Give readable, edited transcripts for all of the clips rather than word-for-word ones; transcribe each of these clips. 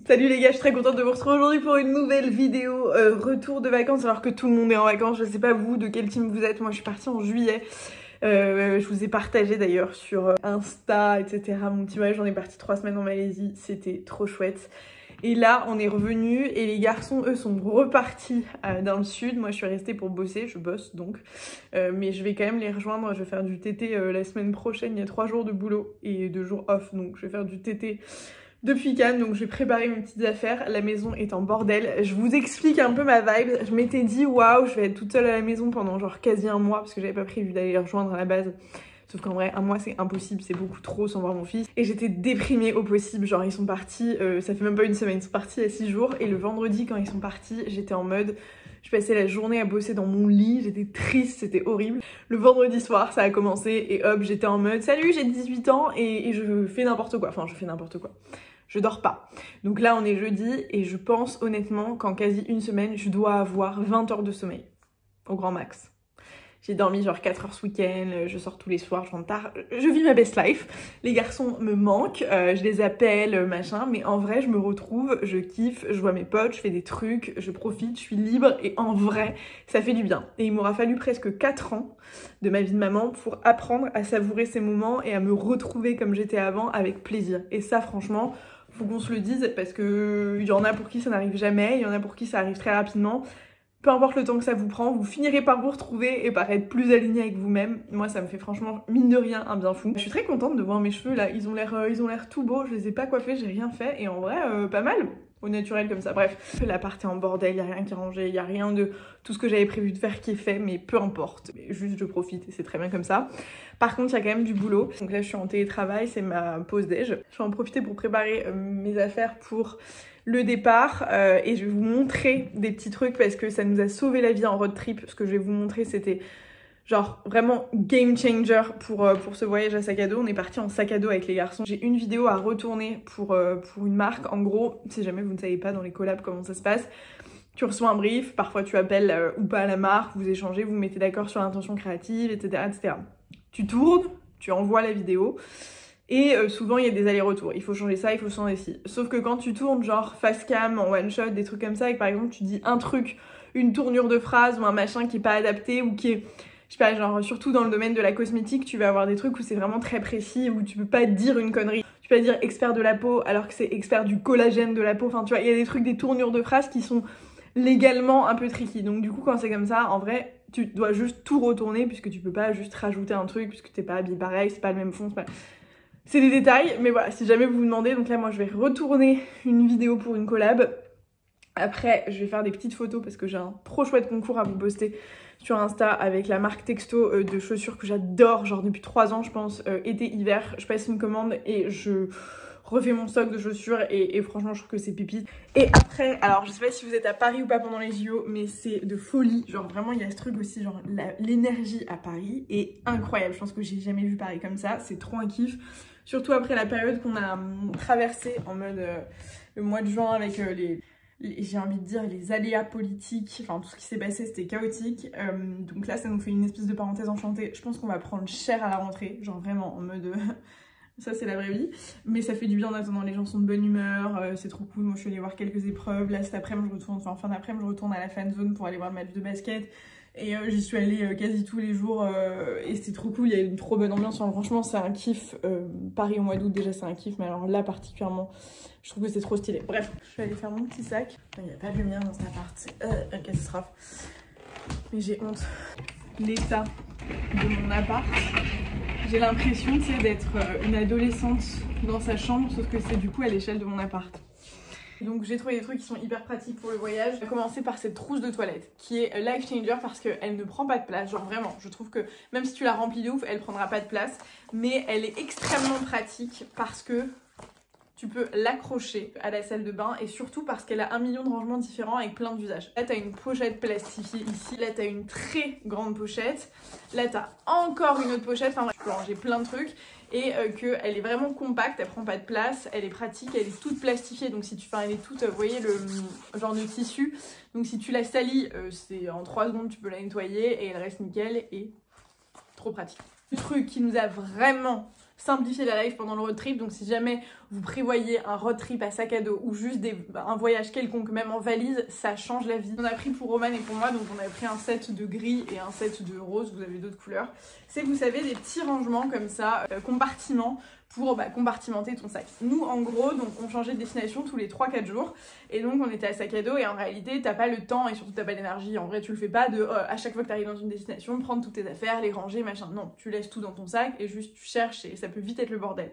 Salut les gars, je suis très contente de vous retrouver aujourd'hui pour une nouvelle vidéo retour de vacances alors que tout le monde est en vacances. Je sais pas vous de quel team vous êtes, moi je suis partie en juillet. Je vous ai partagé d'ailleurs sur Insta, etc. mon petit voyage, j'en ai parti 3 semaines en Malaisie, c'était trop chouette. Et là on est revenu et les garçons eux sont repartis dans le sud. Moi je suis restée pour bosser, je bosse donc. Mais je vais quand même les rejoindre, je vais faire du TT la semaine prochaine, il y a 3 jours de boulot et 2 jours off. Donc je vais faire du TT depuis Cannes, donc je vais préparer mes petites affaires. La maison est en bordel. Je vous explique un peu ma vibe. Je m'étais dit waouh, je vais être toute seule à la maison pendant genre quasi un mois parce que j'avais pas prévu d'aller les rejoindre à la base. Sauf qu'en vrai, un mois c'est impossible, c'est beaucoup trop sans voir mon fils. Et j'étais déprimée au possible, genre ils sont partis, ça fait même pas une semaine, ils sont partis à 6 jours. Et le vendredi quand ils sont partis, j'étais en mode, je passais la journée à bosser dans mon lit, j'étais triste, c'était horrible. Le vendredi soir ça a commencé et hop, j'étais en mode, salut j'ai 18 ans et je fais n'importe quoi, enfin je fais n'importe quoi. Je dors pas. Donc là on est jeudi et je pense honnêtement qu'en quasi une semaine je dois avoir 20 heures de sommeil. Au grand max. J'ai dormi genre 4 heures ce week-end, je sors tous les soirs, je rentre tard, je vis ma best life. Les garçons me manquent, je les appelle, machin, mais en vrai je me retrouve, je kiffe, je vois mes potes, je fais des trucs, je profite, je suis libre et en vrai ça fait du bien. Et il m'aura fallu presque 4 ans de ma vie de maman pour apprendre à savourer ces moments et à me retrouver comme j'étais avant avec plaisir. Et ça franchement, faut qu'on se le dise parce que il y en a pour qui ça n'arrive jamais, il y en a pour qui ça arrive très rapidement. Peu importe le temps que ça vous prend, vous finirez par vous retrouver et par être plus aligné avec vous-même. Moi ça me fait franchement mine de rien un bien fou. Je suis très contente de voir mes cheveux là, ils ont l'air tout beaux, je les ai pas coiffés, j'ai rien fait et en vrai pas mal. Au naturel comme ça, bref. L'appart est en bordel, y a rien qui est rangé, y a rien de tout ce que j'avais prévu de faire qui est fait, mais peu importe. Juste je profite et c'est très bien comme ça. Par contre, il y a quand même du boulot. Donc là, je suis en télétravail, c'est ma pause déj. Je vais en profiter pour préparer mes affaires pour le départ et je vais vous montrer des petits trucs parce que ça nous a sauvé la vie en road trip. Ce que je vais vous montrer, c'était genre vraiment game changer pour ce voyage à sac à dos. On est parti en sac à dos avec les garçons. J'ai une vidéo à retourner pour une marque. En gros, si jamais vous ne savez pas dans les collabs comment ça se passe, tu reçois un brief, parfois tu appelles ou pas à la marque, vous échangez, vous mettez d'accord sur l'intention créative, etc., etc. Tu tournes, tu envoies la vidéo et souvent il y a des allers-retours. Il faut changer ça, il faut changer ci. Sauf que quand tu tournes genre face cam, en one shot, des trucs comme ça, et que par exemple tu dis un truc, une tournure de phrase ou un machin qui est pas adapté ou qui est... Je sais pas, genre surtout dans le domaine de la cosmétique, tu vas avoir des trucs où c'est vraiment très précis, où tu peux pas dire une connerie. Tu peux pas dire expert de la peau alors que c'est expert du collagène de la peau. Enfin tu vois, il y a des trucs, des tournures de phrases qui sont légalement un peu tricky. Donc du coup quand c'est comme ça, en vrai, tu dois juste tout retourner puisque tu peux pas juste rajouter un truc puisque t'es pas habillé pareil, c'est pas le même fond, c'est pas... C'est des détails, mais voilà, si jamais vous vous demandez, donc là moi je vais retourner une vidéo pour une collab. Après, je vais faire des petites photos parce que j'ai un trop chouette concours à vous poster sur Insta avec la marque Texto de chaussures que j'adore, genre depuis 3 ans je pense, été-hiver. Je passe une commande et je refais mon stock de chaussures et franchement je trouve que c'est pépite. Et après, alors je sais pas si vous êtes à Paris ou pas pendant les JO, mais c'est de folie. Genre vraiment il y a ce truc aussi, genre l'énergie à Paris est incroyable. Je pense que j'ai jamais vu Paris comme ça, c'est trop un kiff. Surtout après la période qu'on a traversée en mode le mois de juin avec j'ai envie de dire les aléas politiques, enfin tout ce qui s'est passé c'était chaotique. Donc là ça nous fait une espèce de parenthèse enchantée. Je pense qu'on va prendre cher à la rentrée, genre vraiment en mode... Ça c'est la vraie vie, mais ça fait du bien en attendant, les gens sont de bonne humeur, c'est trop cool. Moi je suis allée voir quelques épreuves, là cet après-midi je retourne, enfin fin d'après-midi je retourne à la fan zone pour aller voir le match de basket. Et j'y suis allée quasi tous les jours et c'était trop cool, il y a une trop bonne ambiance, enfin, franchement c'est un kiff. Paris au mois d'août déjà c'est un kiff, mais alors là particulièrement je trouve que c'est trop stylé. Bref, je suis allée faire mon petit sac, il n'y a pas de lumière dans cet appart, c'est une catastrophe. Mais j'ai honte, l'état de mon appart. J'ai l'impression d'être une adolescente dans sa chambre, sauf que c'est du coup à l'échelle de mon appart. Donc j'ai trouvé des trucs qui sont hyper pratiques pour le voyage. Je vais commencer par cette trousse de toilette qui est life changer parce qu'elle ne prend pas de place. Genre vraiment, je trouve que même si tu la remplis de ouf, elle prendra pas de place. Mais elle est extrêmement pratique parce que tu peux l'accrocher à la salle de bain et surtout parce qu'elle a 1 million de rangements différents avec plein d'usages. Là t'as une pochette plastifiée ici, là t'as une très grande pochette, là t'as encore une autre pochette, enfin tu peux ranger plein de trucs et qu'elle est vraiment compacte, elle prend pas de place, elle est pratique, elle est toute plastifiée donc si tu fais, elle est toute, vous voyez le genre de tissu, donc si tu la salis, c'est en 3 secondes tu peux la nettoyer et elle reste nickel et trop pratique. Le truc qui nous a vraiment simplifier la life pendant le road trip. Donc si jamais vous prévoyez un road trip à sac à dos ou juste un voyage quelconque, même en valise, ça change la vie. On a pris pour Roman et pour moi, donc on a pris un set de gris et un set de rose, vous avez d'autres couleurs. C'est, vous savez, des petits rangements comme ça, compartiments, pour compartimenter ton sac. Nous, en gros, donc on changeait de destination tous les 3-4 jours. Et donc, on était à sac à dos et en réalité, t'as pas le temps et surtout t'as pas l'énergie. En vrai, tu le fais pas de à chaque fois que t'arrives dans une destination, prendre toutes tes affaires, les ranger, machin. Non, tu laisses tout dans ton sac et juste tu cherches et ça peut vite être le bordel.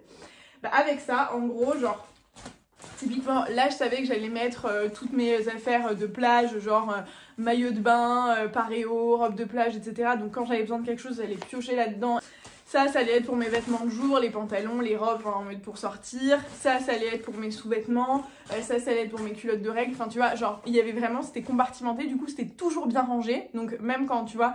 Bah, avec ça, en gros, genre... Typiquement, là je savais que j'allais mettre toutes mes affaires de plage, genre maillot de bain, paréo, robe de plage, etc. Donc quand j'avais besoin de quelque chose, j'allais piocher là-dedans. Ça allait être pour mes vêtements de jour, les pantalons, les robes, enfin, en mode pour sortir. Ça allait être pour mes sous-vêtements. Ça allait être pour mes culottes de règles. Enfin, tu vois, genre, il y avait vraiment, c'était compartimenté. Du coup, c'était toujours bien rangé. Donc, même quand, tu vois,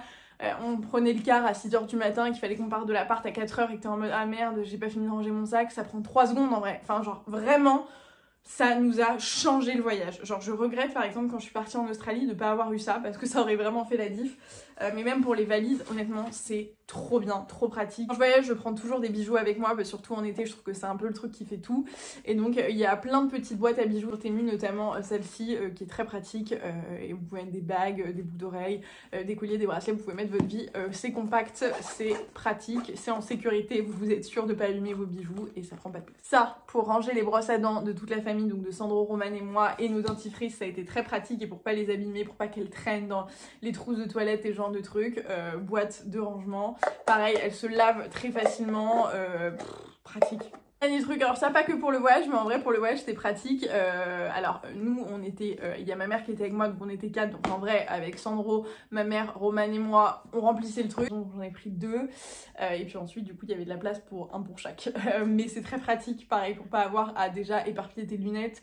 on prenait le car à 6h du matin et qu'il fallait qu'on parte de l'appart à 4h et que t'es en mode, ah merde, j'ai pas fini de ranger mon sac, ça prend 3 secondes en vrai. Enfin, genre, vraiment... Ça nous a changé le voyage. Genre je regrette par exemple quand je suis partie en Australie de pas avoir eu ça parce que ça aurait vraiment fait la diff. Mais même pour les valises, honnêtement, c'est trop bien, trop pratique. Quand je voyage, je prends toujours des bijoux avec moi, surtout en été, je trouve que c'est un peu le truc qui fait tout. Et donc il y a plein de petites boîtes à bijoux sur Temu, notamment celle-ci qui est très pratique. Et vous pouvez mettre des bagues, des boucles d'oreilles, des colliers, des bracelets, vous pouvez mettre votre vie. C'est compact, c'est pratique, c'est en sécurité, vous êtes sûr de pas abîmer vos bijoux et ça prend pas de place. Ça, pour ranger les brosses à dents de toute la famille, donc de Sandro, Roman et moi, et nos dentifrices, ça a été très pratique et pour pas les abîmer, pour pas qu'elles traînent dans les trousses de toilette et genre de trucs. Boîte de rangement, pareil, elle se lave très facilement, pratique. Dernier truc, alors ça pas que pour le voyage, mais en vrai pour le voyage c'était pratique. Alors nous on était, il y a ma mère qui était avec moi, donc on était 4, donc en vrai avec Sandro, ma mère, Roman et moi, on remplissait le truc, donc j'en ai pris 2, et puis ensuite du coup il y avait de la place pour un pour chaque. Mais c'est très pratique, pareil, pour pas avoir à déjà éparpiller tes lunettes,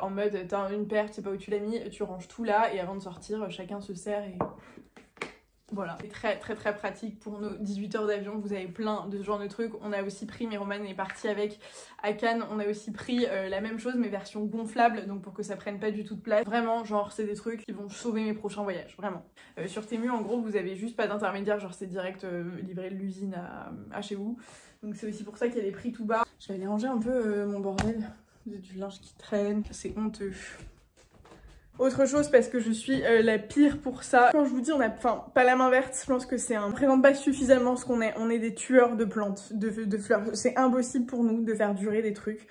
en mode t'as une paire, tu sais pas où tu l'as mis, tu ranges tout là, et avant de sortir, chacun se sert et... Voilà, c'est très très très pratique pour nos 18 heures d'avion, vous avez plein de ce genre de trucs. On a aussi pris, mais Roman est parti avec à Cannes, on a aussi pris la même chose mais version gonflable, donc pour que ça prenne pas du tout de place. Vraiment, genre c'est des trucs qui vont sauver mes prochains voyages, vraiment. Sur Temu, en gros, vous avez juste pas d'intermédiaire, genre c'est direct livré de l'usine à chez vous. Donc c'est aussi pour ça qu'il y a les prix tout bas. Je vais aller ranger un peu mon bordel, il y a du linge qui traîne, c'est honteux. Autre chose, parce que je suis la pire pour ça. Quand je vous dis on a, enfin pas la main verte, je pense que c'est un... On présente pas suffisamment ce qu'on est. On est des tueurs de plantes, de fleurs. C'est impossible pour nous de faire durer des trucs.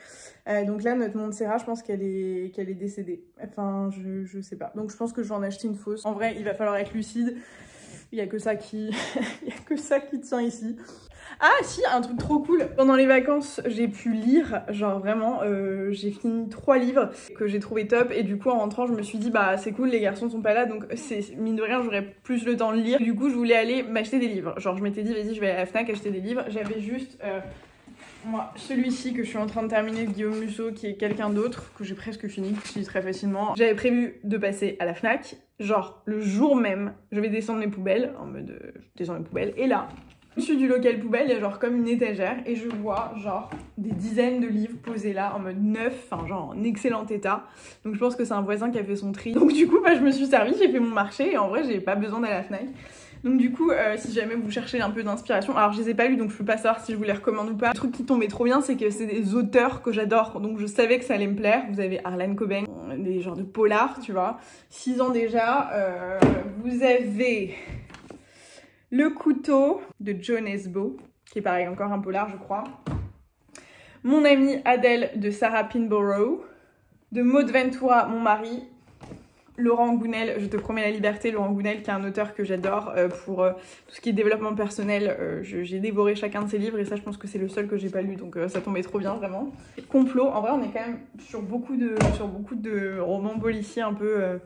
Donc là notre Montserrat, je pense qu'elle est décédée. Enfin je sais pas. Donc je pense que je vais en acheter une fausse. En vrai il va falloir être lucide. Il y a que ça qui... il y a que ça qui tient ici. Ah si, un truc trop cool. Pendant les vacances, j'ai pu lire, genre vraiment, j'ai fini 3 livres que j'ai trouvé top et du coup en rentrant je me suis dit bah c'est cool, les garçons sont pas là donc c'est mine de rien j'aurais plus le temps de lire. Du coup je voulais aller m'acheter des livres, genre je m'étais dit vas-y je vais à la Fnac acheter des livres. J'avais juste moi celui-ci que je suis en train de terminer de Guillaume Musso qui est quelqu'un d'autre que j'ai presque fini, que je lis très facilement. J'avais prévu de passer à la Fnac, genre le jour même je vais descendre mes poubelles, en mode je descends mes poubelles et là... Au-dessus du local poubelle, il y a genre comme une étagère et je vois genre des dizaines de livres posés là en mode neuf, enfin genre en excellent état. Donc je pense que c'est un voisin qui a fait son tri. Donc du coup bah, je me suis servie, j'ai fait mon marché et en vrai j'ai pas besoin d'aller à la Fnac. Donc du coup si jamais vous cherchez un peu d'inspiration, alors je les ai pas lus donc je peux pas savoir si je vous les recommande ou pas. Le truc qui tombait trop bien c'est que c'est des auteurs que j'adore, donc je savais que ça allait me plaire. Vous avez Harlan Coben, des genres de polars tu vois, 6 ans déjà. Vous avez... Le couteau de Joe Nesbo, qui est pareil, encore un polar je crois. Mon amie Adèle de Sarah Pinborough. De Maud Ventura, mon mari. Laurent Gounel, Je te promets la liberté. Laurent Gounel qui est un auteur que j'adore pour tout ce qui est développement personnel. J'ai dévoré chacun de ses livres et ça je pense que c'est le seul que j'ai pas lu donc ça tombait trop bien vraiment. Complot, en vrai on est quand même sur beaucoup de romans policiers un peu...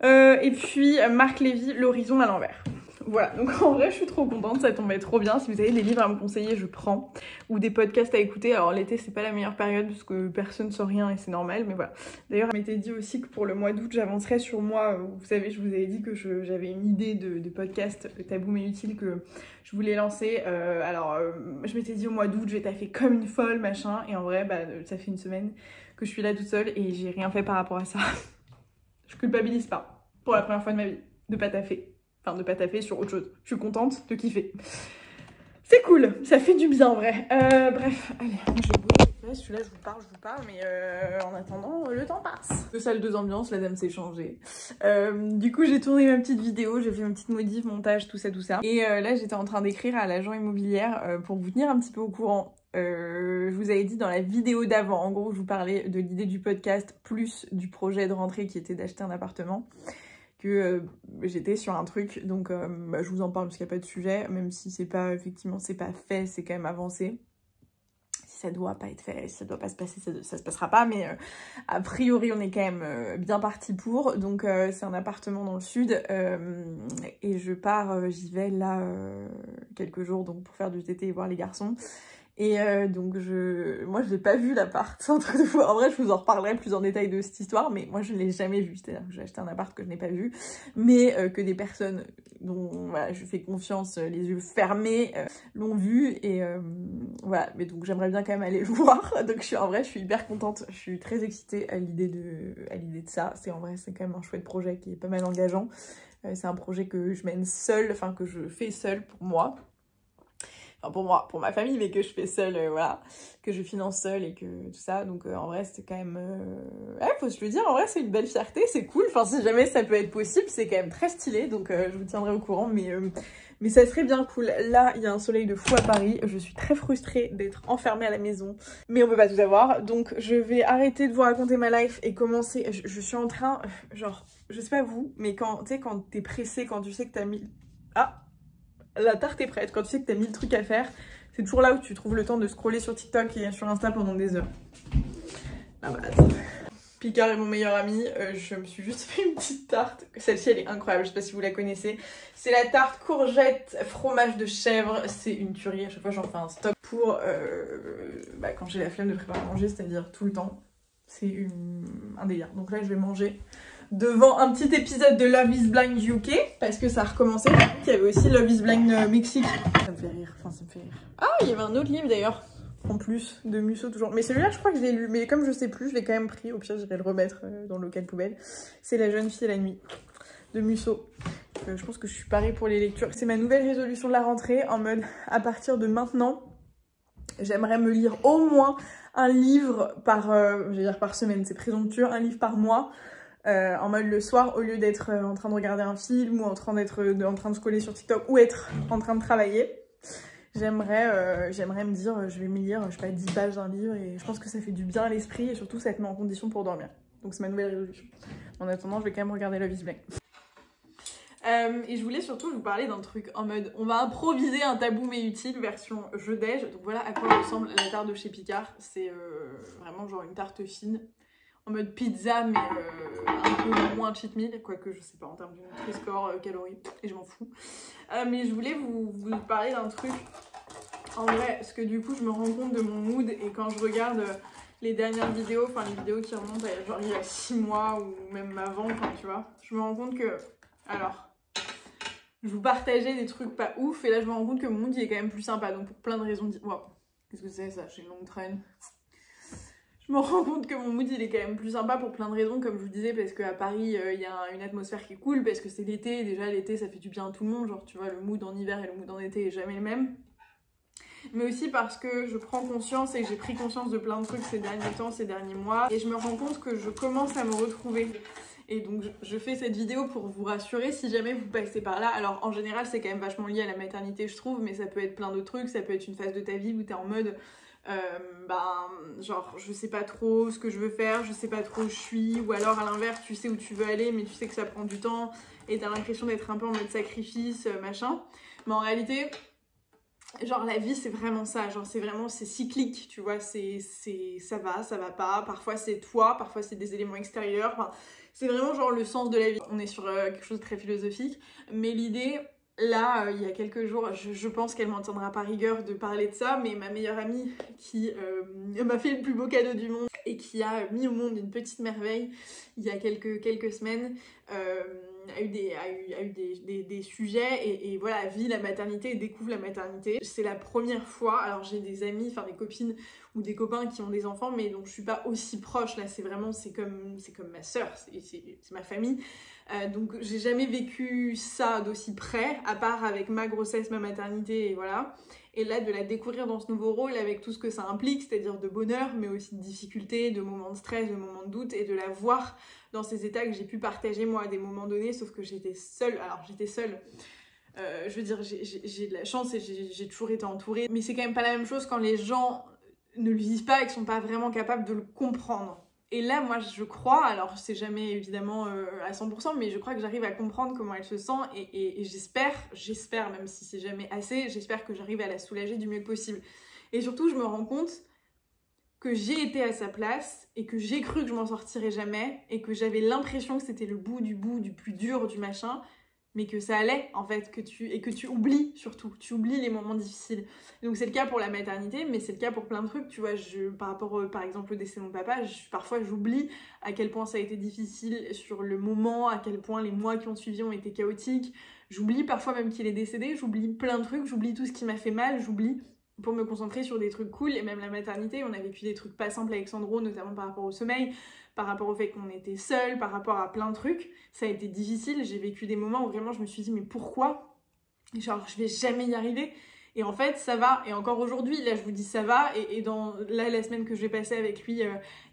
et puis Marc Lévy, L'horizon à l'envers. Voilà, donc en vrai je suis trop contente, ça tombait trop bien. Si vous avez des livres à me conseiller, je prends. Ou des podcasts à écouter. Alors l'été c'est pas la meilleure période parce que personne ne sort rien et c'est normal, mais voilà. D'ailleurs je m'étais dit aussi que pour le mois d'août j'avancerais sur moi. Vous savez, je vous avais dit que j'avais une idée de podcast tabou mais utile que je voulais lancer. Je m'étais dit au mois d'août je vais taffer comme une folle machin. Et en vrai bah, ça fait une semaine que je suis là toute seule et j'ai rien fait par rapport à ça. Je culpabilise pas pour la première fois de ma vie de pas taffer. Enfin, de pas taffer sur autre chose. Je suis contente de kiffer. C'est cool, ça fait du bien en vrai. Bref, allez, je bouge. Je suis là, je vous parle, mais en attendant, le temps passe. Deux salles, deux ambiances, la dame s'est changée. Du coup, j'ai tourné ma petite vidéo, j'ai fait ma petite modif, montage, tout ça. Et là, j'étais en train d'écrire à l'agent immobilière pour vous tenir un petit peu au courant. Je vous avais dit dans la vidéo d'avant, en gros, je vous parlais de l'idée du podcast plus du projet de rentrée qui était d'acheter un appartement. Que j'étais sur un truc, donc je vous en parle parce qu'il n'y a pas de sujet, même si c'est pas, effectivement, c'est pas fait, c'est quand même avancé. Si ça doit pas être fait, si ça doit pas se passer, ça se passera pas, mais a priori, on est quand même bien parti pour. Donc, c'est un appartement dans le sud, et je pars, j'y vais là quelques jours donc pour faire du TT et voir les garçons. Et donc moi je l'ai pas vu l'appart, c'est un truc de fou. En vrai je vous en reparlerai plus en détail de cette histoire, mais moi je l'ai jamais vu, c'est-à-dire que j'ai acheté un appart que je n'ai pas vu, mais que des personnes dont voilà, je fais confiance, les yeux fermés, l'ont vu, et voilà, mais donc j'aimerais bien quand même aller le voir, donc je suis hyper contente, je suis très excitée à l'idée de ça, c'est quand même un chouette projet qui est pas mal engageant, c'est un projet que je mène seule, enfin que je fais seule pour moi. Enfin pour moi, pour ma famille, mais que je fais seule, voilà, que je finance seule et que tout ça, donc en vrai c'était quand même, ouais, faut se le dire, en vrai c'est une belle fierté, c'est cool, enfin si jamais ça peut être possible, c'est quand même très stylé, donc je vous tiendrai au courant, mais ça serait bien cool. Là, il y a un soleil de fou à Paris, je suis très frustrée d'être enfermée à la maison, mais on peut pas tout avoir, donc je vais arrêter de vous raconter ma life et commencer, je suis en train, genre, je sais pas vous, mais quand, tu sais, quand t'es pressée, quand tu sais que t'as mis... Ah, la tarte est prête, quand tu sais que t'as 1000 trucs à faire, c'est toujours là où tu trouves le temps de scroller sur TikTok et sur Insta pendant des heures. La base. Picard est mon meilleur ami, je me suis juste fait une petite tarte, celle-ci elle est incroyable, je sais pas si vous la connaissez. C'est la tarte courgette fromage de chèvre, c'est une tuerie, à chaque fois j'en fais un stock pour quand j'ai la flemme de préparer à manger, c'est-à-dire tout le temps. C'est un délire, donc là je vais manger devant un petit épisode de Love is Blind UK, parce que ça a recommencé. Il y avait aussi Love is Blind Mexique. Ça me fait rire, enfin ça me fait rire. Ah, il y avait un autre livre d'ailleurs, en plus, de Musso toujours. Mais celui-là, je crois que je l'ai lu, mais comme je sais plus, je l'ai quand même pris. Au pire, j'irai le remettre dans le local poubelle. C'est La jeune fille et la nuit, de Musso. Je pense que je suis parée pour les lectures. C'est ma nouvelle résolution de la rentrée, en mode, à partir de maintenant, j'aimerais me lire au moins un livre par, je vais dire par semaine, c'est présomptueux, un livre par mois. En mode le soir, au lieu d'être en train de regarder un film ou en train de scroller sur TikTok ou être en train de travailler, j'aimerais me dire je vais me lire, je sais pas, 10 pages d'un livre, et je pense que ça fait du bien à l'esprit et surtout ça te met en condition pour dormir. Donc c'est ma nouvelle résolution. En attendant, je vais quand même regarder Love is Blind. Et je voulais surtout vous parler d'un truc en mode on va improviser un tabou mais utile version jeu déj. Donc voilà à quoi ressemble la tarte de chez Picard. C'est vraiment genre une tarte fine en mode pizza, mais un peu moins cheat meal, quoique je sais pas en termes de Nutri-Score, calories, et je m'en fous. Mais je voulais vous parler d'un truc, en vrai, parce que du coup je me rends compte de mon mood, et quand je regarde les dernières vidéos, enfin les vidéos qui remontent à genre il y a 6 mois, ou même avant, enfin tu vois, je me rends compte que, alors, je vous partageais des trucs pas ouf, et là je me rends compte que mon mood il est quand même plus sympa, donc pour plein de raisons. Wow, qu'est-ce que c'est ça, chez Long Train? Je me rends compte que mon mood il est quand même plus sympa pour plein de raisons, comme je vous disais, parce qu'à Paris il y a une atmosphère qui est cool, parce que c'est l'été, déjà l'été ça fait du bien à tout le monde, genre tu vois le mood en hiver et le mood en été est jamais le même. Mais aussi parce que je prends conscience et que j'ai pris conscience de plein de trucs ces derniers temps, ces derniers mois, et je me rends compte que je commence à me retrouver. Et donc je fais cette vidéo pour vous rassurer si jamais vous passez par là. Alors en général c'est quand même vachement lié à la maternité je trouve, mais ça peut être plein d'autres trucs, ça peut être une phase de ta vie où t'es en mode... genre je sais pas trop ce que je veux faire, je sais pas trop où je suis, ou alors à l'inverse tu sais où tu veux aller mais tu sais que ça prend du temps et t'as l'impression d'être un peu en mode sacrifice, machin. Mais en réalité, genre la vie c'est vraiment ça, genre c'est cyclique, tu vois, ça va pas, parfois c'est toi, parfois c'est des éléments extérieurs, enfin, c'est vraiment genre le sens de la vie. On est sur quelque chose de très philosophique, mais l'idée... Là, il y a quelques jours, je pense qu'elle m'en tiendra pas rigueur de parler de ça, mais ma meilleure amie qui m'a fait le plus beau cadeau du monde et qui a mis au monde une petite merveille il y a quelques semaines, a eu des sujets et voilà, vit la maternité et découvre la maternité. C'est la première fois, alors j'ai des amies, enfin des copines ou des copains qui ont des enfants, mais dont je suis pas aussi proche. Là, c'est comme ma sœur, c'est ma famille. Donc j'ai jamais vécu ça d'aussi près, à part avec ma grossesse, ma maternité, et voilà. Et là, de la découvrir dans ce nouveau rôle avec tout ce que ça implique, c'est-à-dire de bonheur, mais aussi de difficultés, de moments de stress, de moments de doute, et de la voir dans ces états que j'ai pu partager moi à des moments donnés, sauf que j'étais seule. Alors j'étais seule. Je veux dire, j'ai de la chance et j'ai toujours été entourée, mais c'est quand même pas la même chose quand les gens ne le vivent pas et qu'ils sont pas vraiment capables de le comprendre. Et là, moi, je crois, alors c'est jamais évidemment à 100%, mais je crois que j'arrive à comprendre comment elle se sent et j'espère, même si c'est jamais assez, j'espère que j'arrive à la soulager du mieux possible. Et surtout, je me rends compte que j'ai été à sa place et que j'ai cru que je m'en sortirais jamais et que j'avais l'impression que c'était le bout, du plus dur, du machin, mais que ça allait en fait, que tu oublies surtout, tu oublies les moments difficiles. Donc c'est le cas pour la maternité, mais c'est le cas pour plein de trucs, tu vois, par rapport par exemple au décès de mon papa, parfois j'oublie à quel point ça a été difficile sur le moment, à quel point les mois qui ont suivi ont été chaotiques, j'oublie parfois même qu'il est décédé, j'oublie plein de trucs, j'oublie tout ce qui m'a fait mal, j'oublie pour me concentrer sur des trucs cool. Et même la maternité, on a vécu des trucs pas simples avec Sandro, notamment par rapport au sommeil, par rapport au fait qu'on était seuls, par rapport à plein de trucs. Ça a été difficile, j'ai vécu des moments où vraiment je me suis dit mais pourquoi ? Genre je vais jamais y arriver. Et en fait ça va, et encore aujourd'hui, là je vous dis ça va, et là la semaine que je vais passer avec lui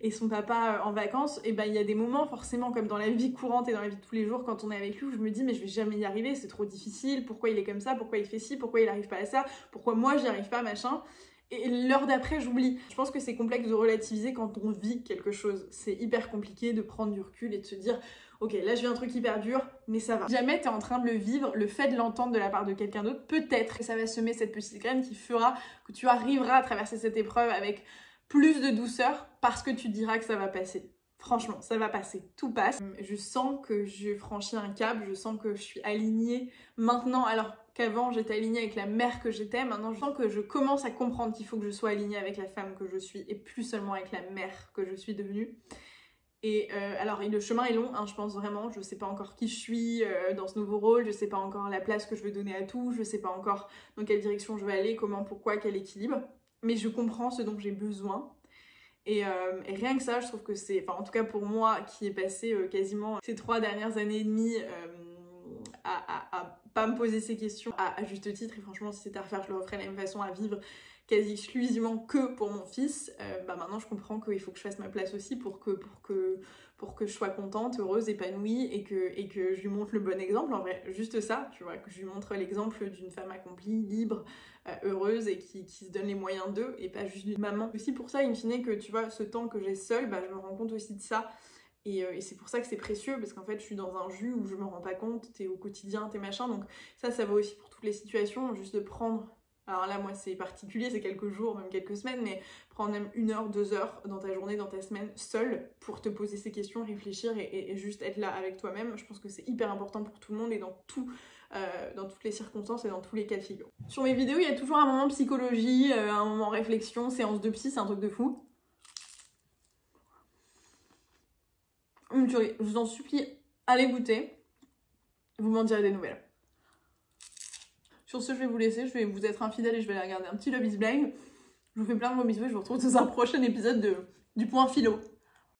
et son papa en vacances, et ben il y a des moments forcément comme dans la vie courante et dans la vie de tous les jours quand on est avec lui où je me dis mais je vais jamais y arriver, c'est trop difficile, pourquoi il est comme ça, pourquoi il fait ci, pourquoi il arrive pas à ça, pourquoi moi j'y arrive pas, machin. Et l'heure d'après, j'oublie. Je pense que c'est complexe de relativiser quand on vit quelque chose. C'est hyper compliqué de prendre du recul et de se dire ok, là je vis un truc hyper dur, mais ça va. Jamais t'es en train de le vivre, le fait de l'entendre de la part de quelqu'un d'autre, peut-être que ça va semer cette petite graine qui fera que tu arriveras à traverser cette épreuve avec plus de douceur parce que tu te diras que ça va passer. Franchement, ça va passer, tout passe. Je sens que je franchis un cap, je sens que je suis alignée maintenant, alors qu'avant j'étais alignée avec la mère que j'étais. Maintenant je sens que je commence à comprendre qu'il faut que je sois alignée avec la femme que je suis et plus seulement avec la mère que je suis devenue. Et alors le chemin est long, hein, je pense vraiment, je sais pas encore qui je suis dans ce nouveau rôle, je sais pas encore la place que je veux donner à tout, je sais pas encore dans quelle direction je vais aller, comment, pourquoi, quel équilibre, mais je comprends ce dont j'ai besoin. Et rien que ça, je trouve que c'est, enfin en tout cas pour moi qui ai passé quasiment ces 3 dernières années et demie à pas me poser ces questions à juste titre, et franchement si c'était à refaire je le referais de la même façon, à vivre quasi exclusivement que pour mon fils, maintenant je comprends qu'il faut que je fasse ma place aussi pour que je sois contente, heureuse, épanouie et que je lui montre le bon exemple, en vrai, juste ça, tu vois, que je lui montre l'exemple d'une femme accomplie, libre, heureuse et qui se donne les moyens d'eux et pas juste d'une maman. Aussi pour ça, in fine, que tu vois, ce temps que j'ai seule, je me rends compte aussi de ça. Et c'est pour ça que c'est précieux, parce qu'en fait je suis dans un jus où je me rends pas compte, t'es au quotidien, t'es machin, donc ça va aussi pour toutes les situations, juste de prendre, alors là moi c'est particulier, c'est quelques jours, même quelques semaines, mais prendre même 1 heure, 2 heures dans ta journée, dans ta semaine, seule, pour te poser ces questions, réfléchir et juste être là avec toi-même. Je pense que c'est hyper important pour tout le monde et dans toutes les circonstances et dans tous les cas de figure. Sur mes vidéos, il y a toujours un moment psychologie, un moment réflexion, séance de psy, c'est un truc de fou. Je vous en supplie, allez goûter, vous m'en direz des nouvelles. Sur ce, je vais vous laisser, je vais vous être infidèle et je vais aller regarder un petit Love is Blind. Je vous fais plein de gros bisous et je vous retrouve dans un prochain épisode du Point Philo.